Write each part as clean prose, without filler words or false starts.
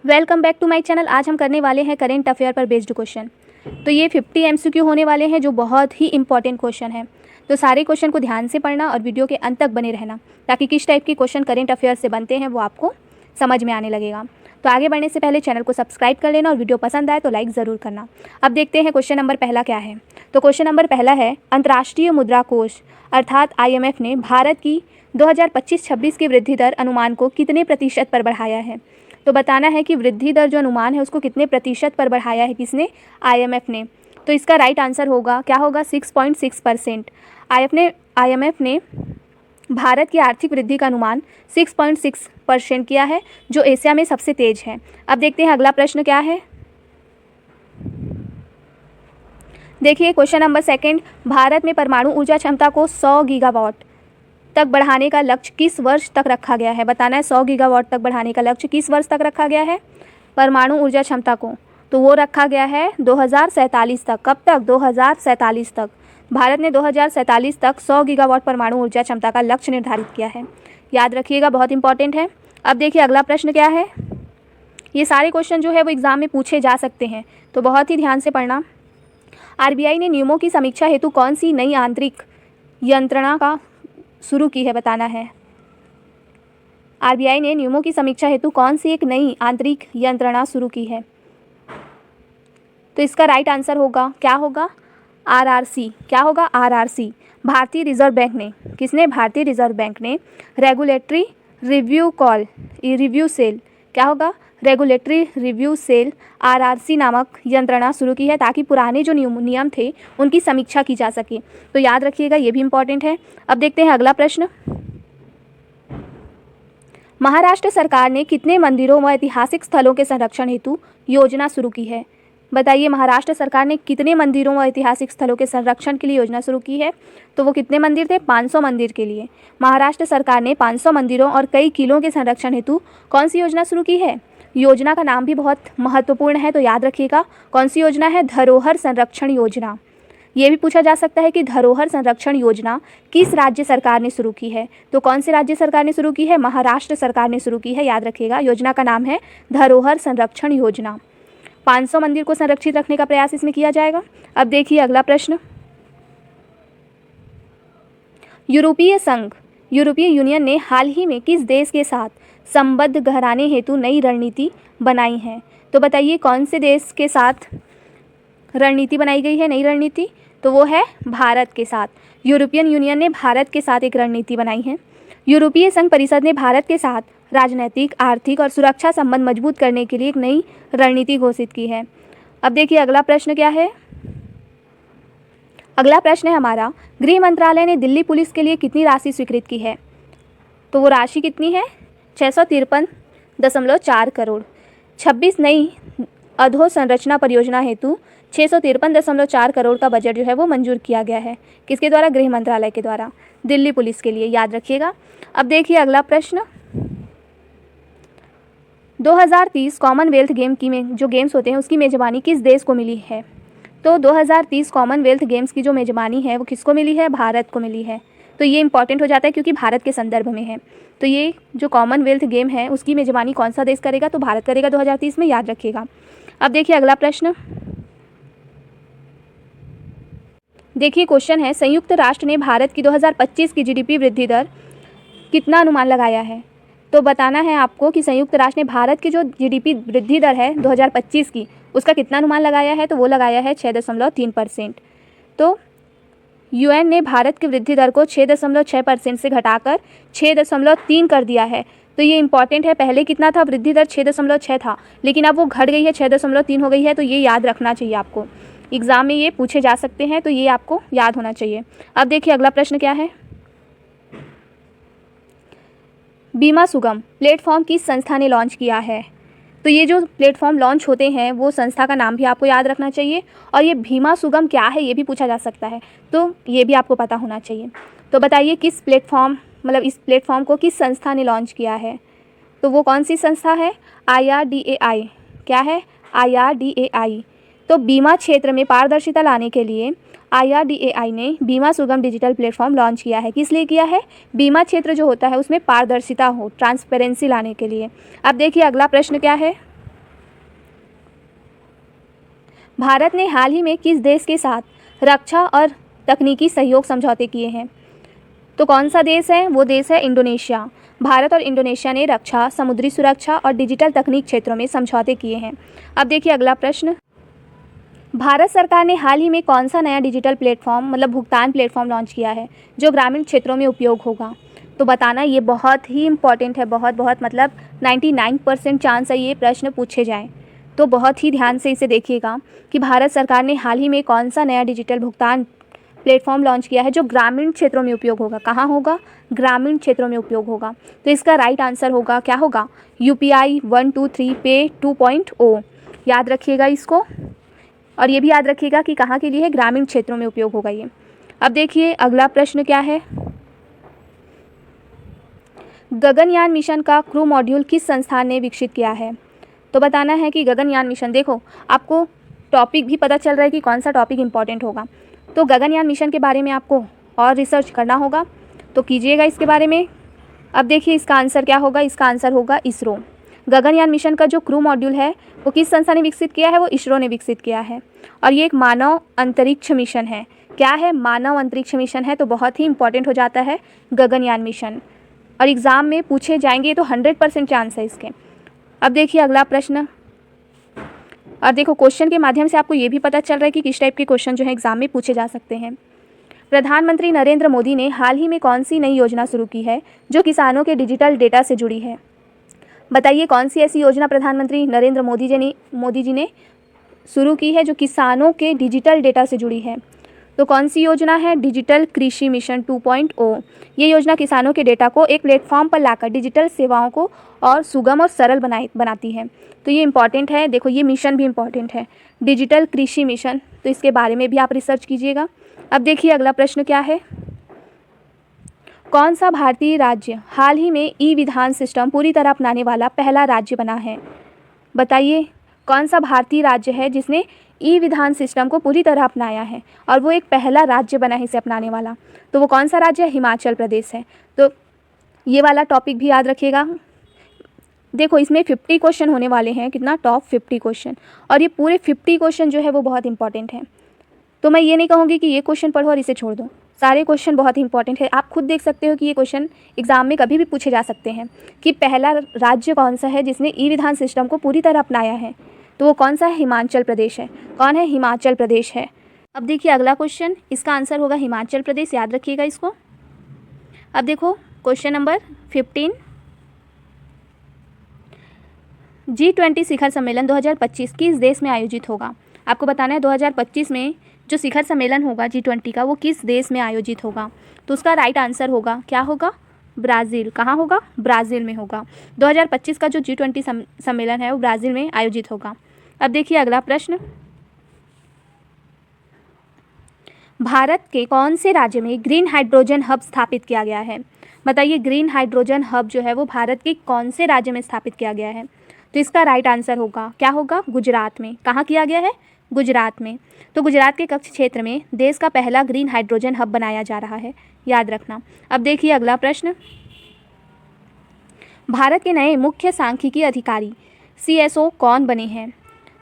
Welcome back to my channel. आज हम करने वाले हैं करेंट अफेयर पर बेस्ड क्वेश्चन। तो ये 50 एमसीक्यू होने वाले हैं जो बहुत ही इंपॉर्टेंट क्वेश्चन है। तो सारे क्वेश्चन को ध्यान से पढ़ना और वीडियो के अंत तक बने रहना ताकि किस टाइप के क्वेश्चन करेंट अफेयर से बनते हैं वो आपको समझ में आने लगेगा। तो आगे बढ़ने से पहले चैनल को सब्सक्राइब कर लेना और वीडियो पसंद आए तो लाइक ज़रूर करना। अब देखते हैं क्वेश्चन नंबर पहला क्या है। तो क्वेश्चन नंबर पहला है, अंतर्राष्ट्रीय मुद्रा कोष अर्थात IMF ने भारत की 2025-26 की वृद्धि दर अनुमान को कितने प्रतिशत पर बढ़ाया है। तो बताना है कि वृद्धि दर जो अनुमान है उसको कितने प्रतिशत पर बढ़ाया है किसने, IMF ने। तो इसका राइट आंसर होगा क्या होगा, 6.6%। IMF ने भारत की आर्थिक वृद्धि का अनुमान 6.6% किया है जो एशिया में सबसे तेज है। अब देखते हैं अगला प्रश्न क्या है। देखिए क्वेश्चन नंबर सेकंड, भारत में परमाणु ऊर्जा क्षमता को 100 गीगावाट तक बढ़ाने का लक्ष्य किस वर्ष तक रखा गया है। बताना है 100 गीगावाट तक बढ़ाने का लक्ष्य किस वर्ष तक रखा गया है परमाणु ऊर्जा क्षमता को। तो वो रखा गया है 2047 तक। कब तक, 2047 तक। भारत ने 2047 तक 100 गीगावाट परमाणु ऊर्जा क्षमता का लक्ष्य निर्धारित किया है। याद रखिएगा, बहुत इंपॉर्टेंट है। अब देखिए अगला प्रश्न क्या है। ये सारे क्वेश्चन जो है वो एग्जाम में पूछे जा सकते हैं तो बहुत ही ध्यान से पढ़ना। RBI ने नियमों की समीक्षा हेतु कौन सी नई आंतरिक यंत्रणा का शुरू की है। बताना है RBI ने नियमों की समीक्षा हेतु कौन सी एक नई आंतरिक यंत्रणा शुरू की है। तो इसका राइट आंसर होगा क्या होगा, RRC। क्या होगा, RRC। भारतीय रिजर्व बैंक ने, किसने, भारतीय रिजर्व बैंक ने रेगुलेटरी रिव्यू सेल, क्या होगा, रेगुलेटरी रिव्यू सेल RRC नामक यंत्रणा शुरू की है ताकि पुराने जो नियम थे उनकी समीक्षा की जा सके। तो याद रखिएगा, ये भी इंपॉर्टेंट है। अब देखते हैं अगला प्रश्न। महाराष्ट्र सरकार ने कितने मंदिरों व ऐतिहासिक स्थलों के संरक्षण हेतु योजना शुरू की है। बताइए महाराष्ट्र सरकार ने कितने मंदिरों व ऐतिहासिक स्थलों के संरक्षण के लिए योजना शुरू की है। तो वो कितने मंदिर थे, 500 मंदिर के लिए। महाराष्ट्र सरकार ने 500 मंदिरों और कई किलों के संरक्षण हेतु कौन सी योजना शुरू की है। योजना का नाम भी बहुत महत्वपूर्ण है तो याद रखिएगा, कौन सी योजना है, धरोहर संरक्षण योजना। ये भी पूछा जा सकता है कि धरोहर संरक्षण योजना किस राज्य सरकार ने शुरू की है। तो कौन सी राज्य सरकार ने शुरू की है, महाराष्ट्र सरकार ने शुरू की है। याद रखिएगा, योजना का नाम है धरोहर संरक्षण योजना। 500 मंदिर को संरक्षित रखने का प्रयास इसमें किया जाएगा। अब देखिए अगला प्रश्न। यूरोपीय संघ, यूरोपीय यूनियन ने हाल ही में किस देश के साथ संबंध गहराने हेतु नई रणनीति बनाई है। तो बताइए कौन से देश के साथ रणनीति बनाई गई है, नई रणनीति। तो वो है भारत के साथ। यूरोपियन यूनियन ने भारत के साथ एक रणनीति बनाई है। यूरोपीय संघ परिषद ने भारत के साथ राजनैतिक, आर्थिक और सुरक्षा संबंध मजबूत करने के लिए एक नई रणनीति घोषित की है। अब देखिए अगला प्रश्न क्या है। अगला प्रश्न है हमारा, गृह मंत्रालय ने दिल्ली पुलिस के लिए कितनी राशि स्वीकृत की है। तो वो राशि कितनी है, 653.4 करोड़। 26 नई अधोसंरचना परियोजना हेतु 653.4 करोड़ का बजट जो है वो मंजूर किया गया है। किसके द्वारा, गृह मंत्रालय के द्वारा, दिल्ली पुलिस के लिए। याद रखिएगा। अब देखिए अगला प्रश्न। 2030 कॉमनवेल्थ गेम की में जो गेम्स होते हैं उसकी मेजबानी किस देश को मिली है। तो 2030 कॉमनवेल्थ गेम्स की जो मेजबानी है वो किसको मिली है, भारत को मिली है। तो ये इंपॉर्टेंट हो जाता है क्योंकि भारत के संदर्भ में है। तो ये जो कॉमनवेल्थ गेम है उसकी मेजबानी कौन सा देश करेगा, तो भारत करेगा 2030 में। याद रखिएगा। अब देखिए अगला प्रश्न। देखिए क्वेश्चन है, संयुक्त राष्ट्र ने भारत की 2025 की GDP वृद्धि दर कितना अनुमान लगाया है। तो बताना है आपको कि संयुक्त राष्ट्र ने भारत की जो GDP वृद्धि दर है 2025 की उसका कितना अनुमान लगाया है। तो वो लगाया है 6.3%। तो UN ने भारत की वृद्धि दर को 6.6% से घटाकर 6.3 कर दिया है। तो ये इंपॉर्टेंट है। पहले कितना था, वृद्धि दर 6.6 था लेकिन अब वो घट गई है, 6.3 हो गई है। तो ये याद रखना चाहिए आपको, एग्जाम में ये पूछे जा सकते हैं तो ये आपको याद होना चाहिए। अब देखिए अगला प्रश्न क्या है। बीमा सुगम प्लेटफॉर्म किस संस्था ने लॉन्च किया है। तो ये जो प्लेटफॉर्म लॉन्च होते हैं वो संस्था का नाम भी आपको याद रखना चाहिए और ये बीमा सुगम क्या है ये भी पूछा जा सकता है तो ये भी आपको पता होना चाहिए। तो बताइए किस प्लेटफॉर्म, मतलब इस प्लेटफॉर्म को किस संस्था ने लॉन्च किया है। तो वो कौन सी संस्था है, IRDAI। क्या है, IRDAI। तो बीमा क्षेत्र में पारदर्शिता लाने के लिए IRDAI ने बीमा सुगम डिजिटल प्लेटफॉर्म लॉन्च किया है। किस लिए किया है, बीमा क्षेत्र जो होता है उसमें पारदर्शिता हो, ट्रांसपेरेंसी लाने के लिए। अब देखिए अगला प्रश्न क्या है। भारत ने हाल ही में किस देश के साथ रक्षा और तकनीकी सहयोग समझौते किए हैं? तो कौन सा देश है? वो देश है इंडोनेशिया। भारत और इंडोनेशिया ने रक्षा, समुद्री सुरक्षा और डिजिटल तकनीक क्षेत्रों में समझौते किए हैं। अब देखिए अगला प्रश्न, भारत सरकार ने हाल ही में कौन सा नया डिजिटल प्लेटफॉर्म मतलब भुगतान प्लेटफॉर्म लॉन्च किया है जो ग्रामीण क्षेत्रों में उपयोग होगा? तो बताना, ये बहुत ही इंपॉर्टेंट है, बहुत मतलब 99% चांस है ये प्रश्न पूछे जाएं। तो बहुत ही ध्यान से इसे देखिएगा कि भारत सरकार ने हाल ही में कौन सा नया डिजिटल भुगतान प्लेटफॉर्म लॉन्च किया है जो ग्रामीण क्षेत्रों में उपयोग होगा। कहाँ होगा? ग्रामीण क्षेत्रों में उपयोग होगा। तो इसका राइट आंसर होगा, क्या होगा? UPI 123 पे 2.0। याद रखिएगा इसको, और ये भी याद रखिएगा कि कहाँ के लिए है, ग्रामीण क्षेत्रों में उपयोग होगा ये। अब देखिए अगला प्रश्न क्या है, गगनयान मिशन का क्रू मॉड्यूल किस संस्थान ने विकसित किया है? तो बताना है कि गगनयान मिशन, देखो आपको टॉपिक भी पता चल रहा है कि कौन सा टॉपिक इंपॉर्टेंट होगा। तो गगनयान मिशन के बारे में आपको और रिसर्च करना होगा, तो कीजिएगा इसके बारे में। अब देखिए इसका आंसर क्या होगा, इसका आंसर होगा इसरो। गगनयान मिशन का जो क्रू मॉड्यूल है वो किस संस्था ने विकसित किया है? वो इसरो ने विकसित किया है। और ये एक मानव अंतरिक्ष मिशन है। क्या है? मानव अंतरिक्ष मिशन है। तो बहुत ही इंपॉर्टेंट हो जाता है गगनयान मिशन, और एग्ज़ाम में पूछे जाएंगे, तो 100% चांस है इसके। अब देखिए अगला प्रश्न, और देखो क्वेश्चन के माध्यम से आपको ये भी पता चल रहा है कि किस टाइप के क्वेश्चन जो है एग्जाम में पूछे जा सकते हैं। प्रधानमंत्री नरेंद्र मोदी ने हाल ही में कौन सी नई योजना शुरू की है जो किसानों के डिजिटल डेटा से जुड़ी है? बताइए कौन सी ऐसी योजना प्रधानमंत्री नरेंद्र मोदी जी ने शुरू की है जो किसानों के डिजिटल डेटा से जुड़ी है? तो कौन सी योजना है? डिजिटल कृषि मिशन 2.0। ये योजना किसानों के डेटा को एक प्लेटफॉर्म पर लाकर डिजिटल सेवाओं को और सुगम और सरल बनाती है। तो ये इंपॉर्टेंट है, देखो ये मिशन भी इंपॉर्टेंट है, डिजिटल कृषि मिशन। तो इसके बारे में भी आप रिसर्च कीजिएगा। अब देखिए अगला प्रश्न क्या है, कौन सा भारतीय राज्य हाल ही में ई विधान सिस्टम पूरी तरह अपनाने वाला पहला राज्य बना है? बताइए कौन सा भारतीय राज्य है जिसने ई विधान सिस्टम को पूरी तरह अपनाया है और वो एक पहला राज्य बना है इसे अपनाने वाला? तो वो कौन सा राज्य है? हिमाचल प्रदेश है। तो ये वाला टॉपिक भी याद रखिएगा। देखो इसमें 50 क्वेश्चन होने वाले हैं, कितना? टॉप 50 क्वेश्चन, और ये पूरे 50 क्वेश्चन जो है वो बहुत इंपॉर्टेंट हैं। तो मैं ये नहीं कहूँगी कि ये क्वेश्चन पढ़ो और इसे छोड़ दो, सारे क्वेश्चन बहुत इंपॉर्टेंट है। आप खुद देख सकते हो कि ये क्वेश्चन एग्जाम में कभी भी पूछे जा सकते हैं कि पहला राज्य कौन सा है जिसने ई विधान सिस्टम को पूरी तरह अपनाया है? तो वो कौन सा है? हिमाचल प्रदेश है। कौन है? हिमाचल प्रदेश है। अब देखिए अगला क्वेश्चन, इसका आंसर होगा हिमाचल प्रदेश, याद रखिएगा इसको। अब देखो क्वेश्चन नंबर 15, G20 शिखर सम्मेलन 2025 किस देश में आयोजित होगा? आपको बताना है 2025 में जो शिखर सम्मेलन होगा G20 का वो किस देश में आयोजित होगा? तो उसका राइट आंसर होगा, क्या होगा? ब्राज़ील। कहाँ होगा? ब्राज़ील में होगा। 2025 का जो G20 सम्मेलन है वो ब्राज़ील में आयोजित होगा। अब देखिए अगला प्रश्न, भारत के कौन से राज्य में ग्रीन हाइड्रोजन हब स्थापित किया गया है? बताइए ग्रीन हाइड्रोजन हब जो है वो भारत के कौन से राज्य में स्थापित किया गया है? तो इसका राइट आंसर होगा, क्या होगा? गुजरात में। कहाँ किया गया है? गुजरात में। तो गुजरात के कच्छ क्षेत्र में देश का पहला ग्रीन हाइड्रोजन हब बनाया जा रहा है, याद रखना। अब देखिए अगला प्रश्न, भारत के नए मुख्य सांख्यिकी अधिकारी CSO कौन बने हैं?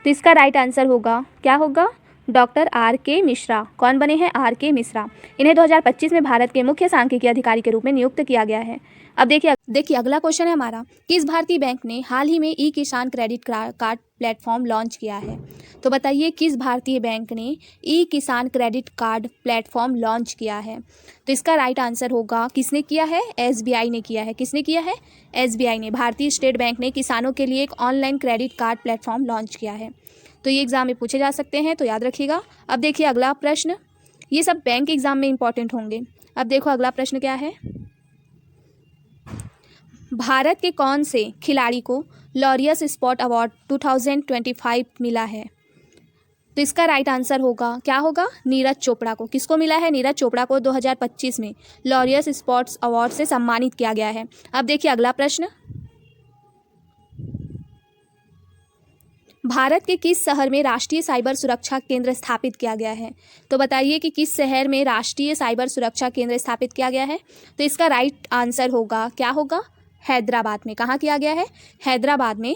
तो इसका राइट आंसर होगा, क्या होगा? Doctor RK Mishra. कौन बने हैं? RK मिश्रा। इन्हें 2025 में भारत के मुख्य सांख्यिकी अधिकारी के रूप में नियुक्त किया गया है। अब देखिए अगला क्वेश्चन है हमारा, किस भारतीय बैंक ने हाल ही में ई किसान क्रेडिट कार्ड प्लेटफॉर्म लॉन्च किया है? तो बताइए किस भारतीय बैंक ने ई किसान क्रेडिट कार्ड प्लेटफॉर्म लॉन्च किया है? तो इसका राइट आंसर होगा, किसने किया है? SBI ने किया है। किसने किया है? SBI ने। भारतीय स्टेट बैंक ने किसानों के लिए एक online credit card platform launch किया है। तो ये एग्जाम में पूछे जा सकते हैं, तो याद रखिएगा। अब देखिए अगला प्रश्न, ये सब बैंक एग्जाम में इंपॉर्टेंट होंगे। अब देखो अगला प्रश्न क्या है, भारत के कौन से खिलाड़ी को लॉरियस स्पोर्ट अवार्ड 2025 मिला है? तो इसका राइट आंसर होगा, क्या होगा? नीरज चोपड़ा को। किसको मिला है? नीरज चोपड़ा को 2025 में लॉरियस स्पोर्ट्स अवार्ड से सम्मानित किया गया है। अब देखिए अगला प्रश्न, भारत के किस शहर में राष्ट्रीय साइबर सुरक्षा केंद्र स्थापित किया गया है? तो बताइए कि किस शहर में राष्ट्रीय साइबर सुरक्षा केंद्र स्थापित किया गया है? तो इसका राइट आंसर होगा, क्या होगा? हैदराबाद में। कहाँ किया गया है? हैदराबाद में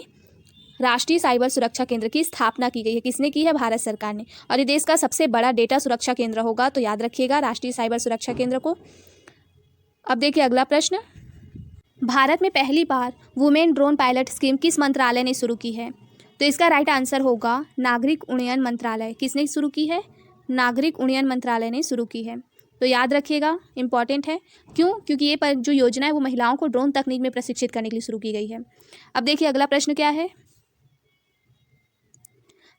राष्ट्रीय साइबर सुरक्षा केंद्र की स्थापना की गई है? किसने की है? भारत सरकार ने। और ये देश का सबसे बड़ा डेटा सुरक्षा केंद्र होगा, तो याद रखिएगा राष्ट्रीय साइबर सुरक्षा केंद्र को। अब देखिए अगला प्रश्न, भारत में पहली बार वुमेन ड्रोन पायलट स्कीम किस मंत्रालय ने शुरू की है? तो इसका राइट आंसर होगा नागरिक उड्डयन मंत्रालय। किसने शुरू की है? नागरिक उड्डयन मंत्रालय ने शुरू की है। तो याद रखिएगा, इंपॉर्टेंट है। क्यों? क्योंकि ये जो योजना है वो महिलाओं को ड्रोन तकनीक में प्रशिक्षित करने के लिए शुरू की गई है। अब देखिए अगला प्रश्न क्या है,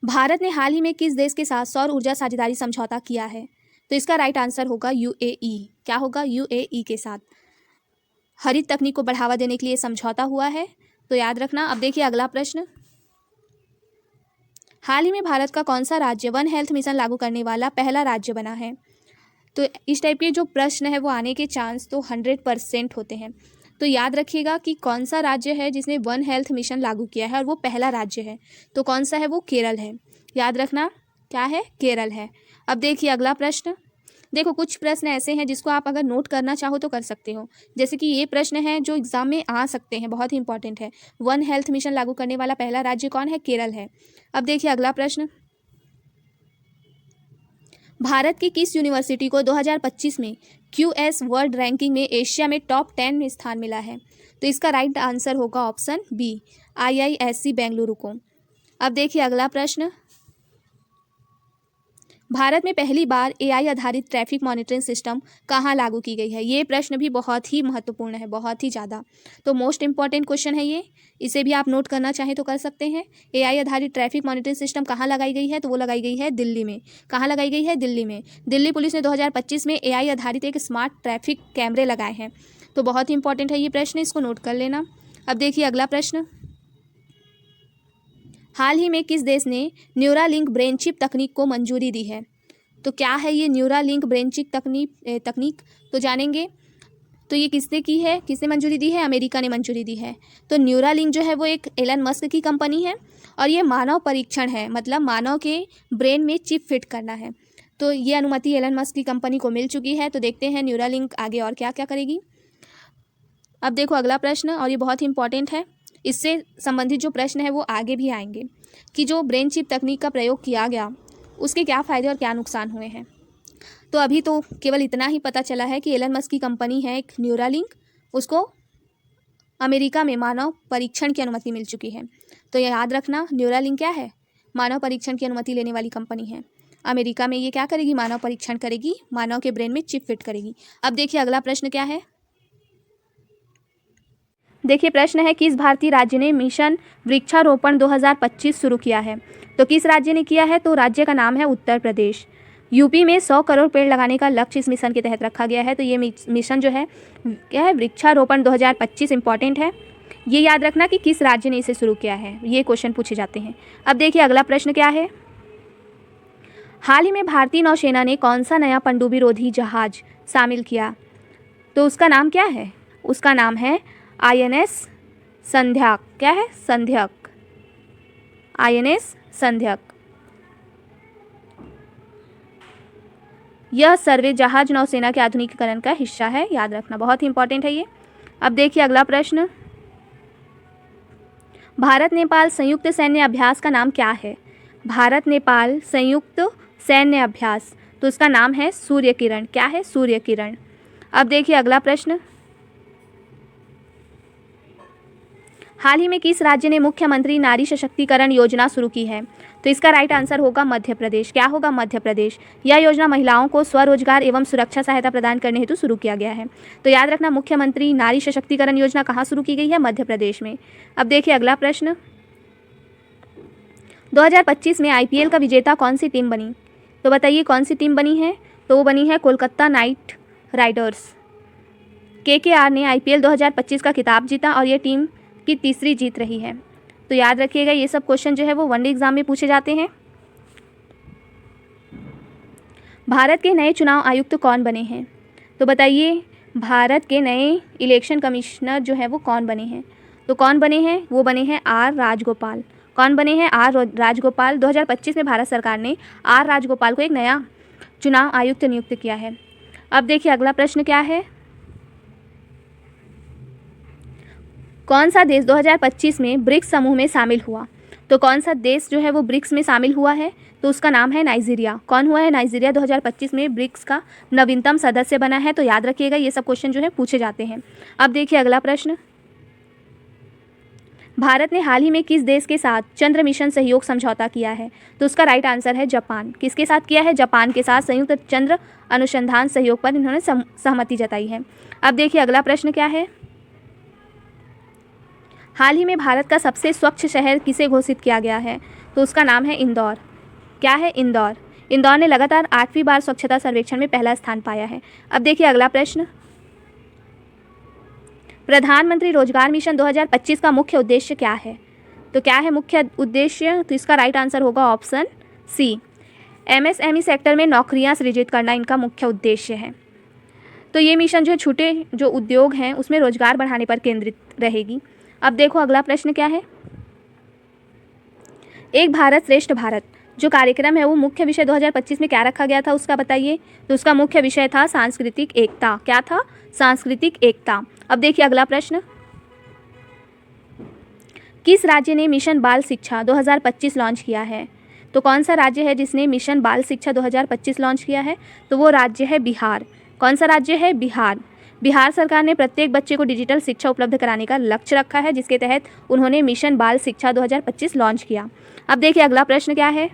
भारत ने हाल ही में किस देश के साथ सौर ऊर्जा साझेदारी समझौता किया है? तो इसका राइट आंसर होगा यूएई। क्या होगा? यूएई के साथ हरित तकनीक को बढ़ावा देने के लिए समझौता हुआ है, तो याद रखना। अब देखिए अगला प्रश्न, हाल ही में भारत का कौन सा राज्य वन हेल्थ मिशन लागू करने वाला पहला राज्य बना है? तो इस टाइप के जो प्रश्न है वो आने के चांस तो 100% होते हैं। तो याद रखिएगा कि कौन सा राज्य है जिसने वन हेल्थ मिशन लागू किया है और वो पहला राज्य है, तो कौन सा है? वो केरल है। याद रखना, क्या है? केरल है। अब देखिए अगला प्रश्न, देखो कुछ प्रश्न ऐसे हैं जिसको आप अगर नोट करना चाहो तो कर सकते हो, जैसे कि ये प्रश्न है जो एग्जाम में आ सकते हैं, बहुत ही इंपॉर्टेंट है। वन हेल्थ मिशन लागू करने वाला पहला राज्य कौन है? केरल है। अब देखिए अगला प्रश्न, भारत की किस यूनिवर्सिटी को 2025 में QS वर्ल्ड रैंकिंग में एशिया में टॉप 10 में स्थान मिला है? तो इसका राइट आंसर होगा ऑप्शन बी, IISc बेंगलुरु को। अब देखिए अगला प्रश्न, भारत में पहली बार AI आधारित ट्रैफिक मॉनिटरिंग सिस्टम कहाँ लागू की गई है? ये प्रश्न भी बहुत ही महत्वपूर्ण है, बहुत ही ज़्यादा। तो मोस्ट इंपॉर्टेंट क्वेश्चन है ये, इसे भी आप नोट करना चाहें तो कर सकते हैं। AI आधारित ट्रैफिक मॉनिटरिंग सिस्टम कहाँ लगाई गई है? तो वो लगाई गई है दिल्ली में। कहाँ लगाई गई है? दिल्ली में। दिल्ली पुलिस ने 2025 में AI आधारित एक स्मार्ट ट्रैफिक कैमरे लगाए हैं। तो बहुत ही इंपॉर्टेंट है ये प्रश्न, इसको नोट कर लेना। अब देखिए अगला प्रश्न, हाल ही में किस देश ने न्यूरालिंक ब्रेन चिप तकनीक को मंजूरी दी है? तो क्या है ये न्यूरालिंक ब्रेन चिप तकनीक? तो जानेंगे। तो ये किसने की है, किसने मंजूरी दी है? अमेरिका ने मंजूरी दी है। तो न्यूरालिंक जो है वो एक एलन मस्क की कंपनी है और ये मानव परीक्षण है, मतलब मानव के ब्रेन में चिप फिट करना है। तो ये अनुमति एलन मस्क की कंपनी को मिल चुकी है। तो देखते हैं न्यूरालिंक आगे और क्या क्या करेगी। अब देखो अगला प्रश्न, और ये बहुत ही इंपॉर्टेंट है, इससे संबंधित जो प्रश्न है वो आगे भी आएंगे कि जो ब्रेन चिप तकनीक का प्रयोग किया गया उसके क्या फ़ायदे और क्या नुकसान हुए हैं। तो अभी तो केवल इतना ही पता चला है कि एलन मस्क की कंपनी है एक न्यूरालिंक, उसको अमेरिका में मानव परीक्षण की अनुमति मिल चुकी है। तो ये याद रखना, न्यूरालिंक क्या है? मानव परीक्षण की अनुमति लेने वाली कंपनी है। अमेरिका में ये क्या करेगी? मानव परीक्षण करेगी, मानव के ब्रेन में चिप फिट करेगी। अब देखिए अगला प्रश्न क्या है, देखिए प्रश्न है, किस भारतीय राज्य ने मिशन वृक्षारोपण 2025 शुरू किया है? तो किस राज्य ने किया है? तो राज्य का नाम है उत्तर प्रदेश। यूपी में 100 करोड़ पेड़ लगाने का लक्ष्य इस मिशन के तहत रखा गया है। तो ये मिशन जो है क्या है? वृक्षारोपण 2025। इंपॉर्टेंट है, ये याद रखना कि किस राज्य ने इसे शुरू किया है, ये क्वेश्चन पूछे जाते हैं। अब देखिए अगला प्रश्न क्या है, हाल ही में भारतीय नौसेना ने कौन सा नया पनडुब्बी रोधी जहाज शामिल किया? तो उसका नाम क्या है? उसका नाम है INS संध्याक। क्या है? संध्याक, INS संध्याक। यह सर्वे जहाज नौसेना के आधुनिकीकरण का हिस्सा है, याद रखना, बहुत ही इंपॉर्टेंट है ये। अब देखिए अगला प्रश्न, भारत नेपाल संयुक्त सैन्य अभ्यास का नाम क्या है? भारत नेपाल संयुक्त सैन्य अभ्यास, तो उसका नाम है सूर्य किरण। क्या है? सूर्य किरण। अब देखिए अगला प्रश्न, हाल ही में किस राज्य ने मुख्यमंत्री नारी सशक्तिकरण योजना शुरू की है? तो इसका राइट आंसर होगा मध्य प्रदेश। क्या होगा? मध्य प्रदेश। यह योजना महिलाओं को स्वरोजगार एवं सुरक्षा सहायता प्रदान करने हेतु शुरू किया गया है। तो याद रखना, मुख्यमंत्री नारी सशक्तिकरण योजना कहाँ शुरू की गई है? मध्य प्रदेश में। अब देखिए अगला प्रश्न, 2025 में IPL का विजेता कौन सी टीम बनी? तो बताइए कौन सी टीम बनी है? तो वो बनी है कोलकाता नाइट राइडर्स। KKR ने IPL 2025 का खिताब जीता और ये टीम की तीसरी जीत रही है। तो याद रखिएगा, ये सब क्वेश्चन जो है वो वनडे एग्जाम में पूछे जाते हैं। भारत के नए चुनाव आयुक्त कौन बने हैं? तो बताइए भारत के नए इलेक्शन कमिश्नर जो है वो कौन बने हैं? तो कौन बने हैं? वो बने हैं R राजगोपाल। कौन बने हैं? R राजगोपाल। 2025 में भारत सरकार ने R राजगोपाल को एक नया चुनाव आयुक्त नियुक्त किया है। अब देखिए अगला प्रश्न क्या है, कौन सा देश 2025 में ब्रिक्स समूह में शामिल हुआ? तो कौन सा देश जो है वो ब्रिक्स में शामिल हुआ है, तो उसका नाम है नाइजीरिया। कौन हुआ है? नाइजीरिया 2025 में ब्रिक्स का नवीनतम सदस्य बना है। तो याद रखिएगा, ये सब क्वेश्चन जो है पूछे जाते हैं। अब देखिए अगला प्रश्न, भारत ने हाल ही में किस देश के साथ चंद्र मिशन सहयोग समझौता किया है? तो उसका राइट आंसर है जापान। किसके साथ किया है? जापान के साथ संयुक्त चंद्र अनुसंधान सहयोग पर इन्होंने सहमति जताई है। अब देखिए अगला प्रश्न क्या है, हाल ही में भारत का सबसे स्वच्छ शहर किसे घोषित किया गया है? तो उसका नाम है इंदौर। क्या है? इंदौर। इंदौर ने लगातार 8वीं बार स्वच्छता सर्वेक्षण में पहला स्थान पाया है। अब देखिए अगला प्रश्न, प्रधानमंत्री रोजगार मिशन 2025 का मुख्य उद्देश्य क्या है? तो क्या है मुख्य उद्देश्य? तो इसका राइट आंसर होगा ऑप्शन सी, एमएसएमई सेक्टर में नौकरियां सृजित करना इनका मुख्य उद्देश्य है। तो ये मिशन जो छोटे जो उद्योग हैं उसमें रोजगार बढ़ाने पर केंद्रित रहेगी। अब देखो अगला प्रश्न क्या है, एक भारत श्रेष्ठ भारत जो कार्यक्रम है वो मुख्य विषय 2025 में क्या रखा गया था उसका बताइए? तो उसका मुख्य विषय था सांस्कृतिक एकता। क्या था? सांस्कृतिक एकता। अब देखिए अगला प्रश्न, किस राज्य ने मिशन बाल शिक्षा 2025 लॉन्च किया है? तो कौन सा राज्य है जिसने मिशन बाल शिक्षा 2025 लॉन्च किया है? तो वो राज्य है बिहार। कौन सा राज्य है? बिहार। बिहार सरकार ने प्रत्येक बच्चे को डिजिटल शिक्षा उपलब्ध कराने का लक्ष्य रखा है, जिसके तहत उन्होंने मिशन बाल शिक्षा 2025 लॉन्च किया। अब देखिए अगला प्रश्न क्या है,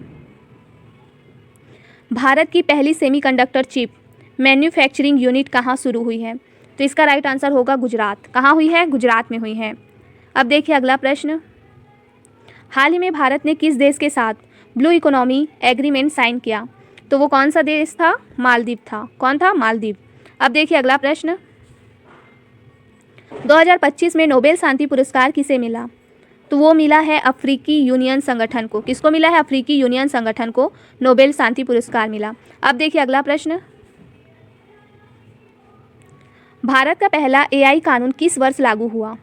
भारत की पहली सेमीकंडक्टर चिप मैन्युफैक्चरिंग यूनिट कहाँ शुरू हुई है? तो इसका राइट आंसर होगा गुजरात। कहाँ हुई है? गुजरात में हुई है। अब देखिए अगला प्रश्न, हाल ही में भारत ने किस देश के साथ ब्लू इकोनॉमी एग्रीमेंट साइन किया? तो वो कौन सा देश था? मालदीव था। कौन था? मालदीव। अब देखिए अगला प्रश्न, 2025 में नोबेल शांति पुरस्कार किसे मिला? तो वो मिला है अफ्रीकी यूनियन संगठन को। किसको मिला है? अफ्रीकी यूनियन संगठन को नोबेल शांति पुरस्कार मिला। अब देखिए अगला प्रश्न, भारत का पहला एआई कानून किस वर्ष लागू हुआ?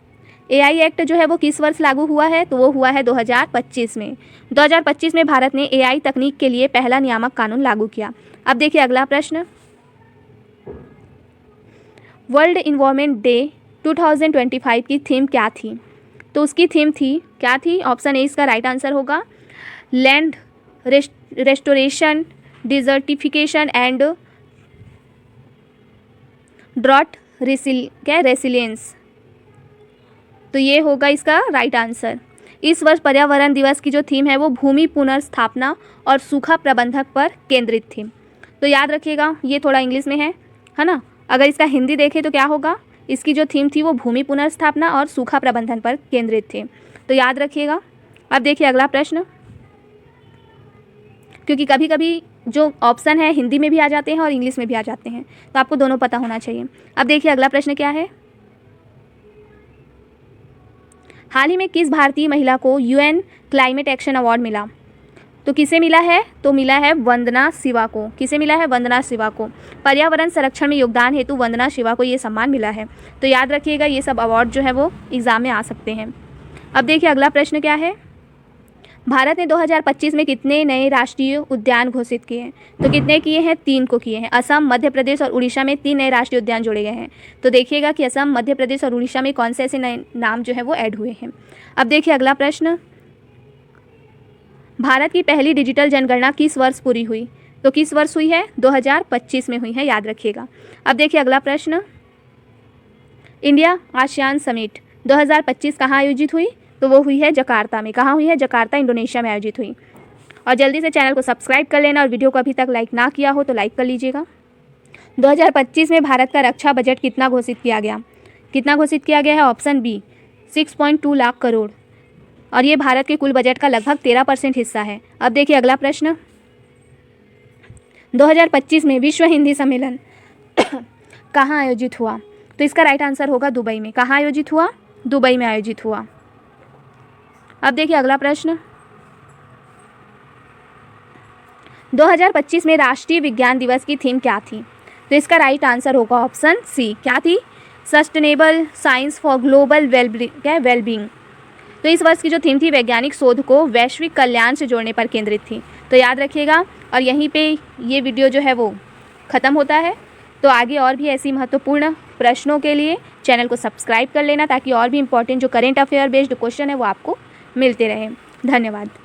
एआई एक्ट जो है वो किस वर्ष लागू हुआ है? तो वो हुआ है 2025 में। 2025 में भारत ने एआई तकनीक के लिए पहला नियामक कानून लागू किया। अब देखिए अगला प्रश्न, वर्ल्ड इन्वायरमेंट डे 2025 की थीम क्या थी? तो उसकी थीम थी, क्या थी? ऑप्शन ए इसका राइट आंसर होगा, land restoration, desertification and drought resilience. तो ये होगा इसका राइट आंसर। इस वर्ष पर्यावरण दिवस की जो थीम है वो भूमि पुनर्स्थापना और सूखा प्रबंधक पर केंद्रित थी। तो याद रखिएगा, ये थोड़ा इंग्लिश में है ना। अगर इसका हिंदी देखें तो क्या होगा, इसकी जो थीम थी वो भूमि पुनर्स्थापना और सूखा प्रबंधन पर केंद्रित थे। तो याद रखिएगा। अब देखिए अगला प्रश्न, क्योंकि कभी कभी जो ऑप्शन है हिंदी में भी आ जाते हैं और इंग्लिश में भी आ जाते हैं, तो आपको दोनों पता होना चाहिए। अब देखिए अगला प्रश्न क्या है, हाल ही में किस भारतीय महिला को यूएन क्लाइमेट एक्शन अवार्ड मिला? तो किसे मिला है? तो मिला है वंदना शिवा को। किसे मिला है? वंदना शिवा को। पर्यावरण संरक्षण में योगदान हेतु वंदना शिवा को ये सम्मान मिला है। तो याद रखिएगा, ये सब अवार्ड जो है वो एग्जाम में आ सकते हैं। अब देखिए अगला प्रश्न क्या है, भारत ने 2025 में कितने नए राष्ट्रीय उद्यान घोषित किए हैं? तो कितने किए हैं? 3 को किए हैं। असम, मध्य प्रदेश और उड़ीसा में 3 नए राष्ट्रीय उद्यान जोड़े गए हैं। तो देखिएगा कि असम, मध्य प्रदेश और उड़ीसा में कौन से ऐसे नए नाम जो है वो ऐड हुए हैं। अब देखिए अगला प्रश्न, भारत की पहली डिजिटल जनगणना किस वर्ष पूरी हुई? तो किस वर्ष हुई है? 2025 में हुई है, याद रखिएगा। अब देखिए अगला प्रश्न, इंडिया आसियान समिट 2025 कहाँ आयोजित हुई? तो वो हुई है जकार्ता में। कहाँ हुई है? जकार्ता, इंडोनेशिया में आयोजित हुई। और जल्दी से चैनल को सब्सक्राइब कर लेना और वीडियो को अभी तक लाइक ना किया हो तो लाइक कर लीजिएगा। 2025 में भारत का रक्षा बजट कितना घोषित किया गया? कितना घोषित किया गया है? ऑप्शन बी 6.2 लाख करोड़, और ये भारत के कुल बजट का लगभग 13% हिस्सा है। अब देखिए अगला प्रश्न, 2025 में विश्व हिंदी सम्मेलन कहाँ आयोजित हुआ? तो इसका राइट आंसर होगा दुबई में। कहाँ आयोजित हुआ? दुबई में आयोजित हुआ। अब देखिए अगला प्रश्न, 2025 में राष्ट्रीय विज्ञान दिवस की थीम क्या थी? तो इसका राइट आंसर होगा ऑप्शन सी। क्या थी? Sustainable science for global wellbeing. तो इस वर्ष की जो थीम थी वैज्ञानिक शोध को वैश्विक कल्याण से जोड़ने पर केंद्रित थी। तो याद रखिएगा। और यहीं पे ये वीडियो जो है वो ख़त्म होता है। तो आगे और भी ऐसी महत्वपूर्ण प्रश्नों के लिए चैनल को सब्सक्राइब कर लेना, ताकि और भी इंपॉर्टेंट जो करेंट अफेयर बेस्ड क्वेश्चन है वो आपको मिलते रहें। धन्यवाद।